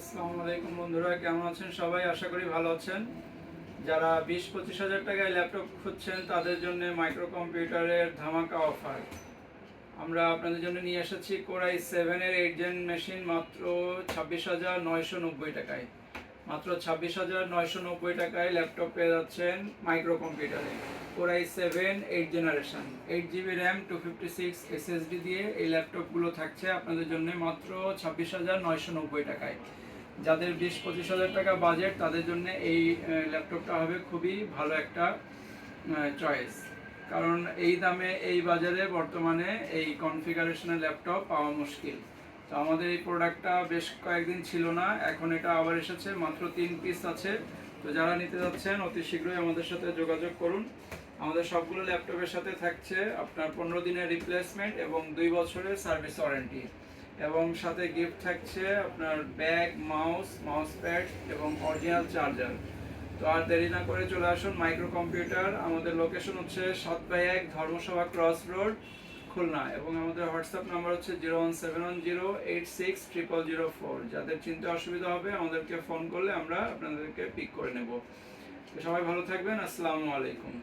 আসসালামু আলাইকুম বন্ধুরা, কেমন আছেন সবাই? আশা করি ভালো আছেন। যারা 20-25 হাজার টাকায় ল্যাপটপ খুঁজছেন তাদের জন্য মাইক্রো কম্পিউটারের ধামাকা অফার আমরা আপনাদের জন্য নিয়ে এসেছি। কোরাই 7-এর 8 জেন মেশিন মাত্র 26,990 টাকায়। মাত্র 26,990 টাকায় ল্যাপটপ পেয়ে যাচ্ছেন মাইক্রো কম্পিউটারে। Core i 7 8 generation, 8 GB RAM, 256 SSD দিয়ে এই ল্যাপটপগুলো থাকছে আপনাদের জন্য মাত্র 26,990 টাকায়। যাদের 20-25 হাজার টাকা বাজেট তাদের জন্য এই ল্যাপটপটা হবে খুবই ভালো একটা চয়েস। কারণ এই দামে এই বাজারে বর্তমানে এই কনফিগারেশনের ল্যাপটপ পাওয়া মুশকিল। তো আমাদের এই প্রোডাক্টটা বেশ কয়েকদিন ছিল না, এখন এটা আবার এসেছে, মাত্র 3 পিস আছে। তো যারা নিতে যাচ্ছেন অতি শীঘ্রই আমাদের সাথে যোগাযোগ করুন। আমাদের সবগুলো ল্যাপটপের সাথে থাকছে আপনার 15 দিনের রিপ্লেসমেন্ট এবং 2 বছরের সার্ভিস ওয়ারেন্টি, এবং সাথে গিফট থাকছে আপনার ব্যাগ, মাউস প্যাড এবং অরিজিনাল চার্জার। তো আর দেরি না করে চলে আসুন মাইক্রো কম্পিউটার। আমাদের লোকেশন হচ্ছে 7/1 ধর্মসভা ক্রস রোড, খুলনা, এবং আমাদের হোয়াটসঅ্যাপ নাম্বার হচ্ছে 01710860004। যাদের চিনতে অসুবিধা হবে আমাদেরকে ফোন করলে আমরা আপনাদেরকে পিক করে নেব। তো সবাই ভালো থাকবেন। আসসালামু আলাইকুম।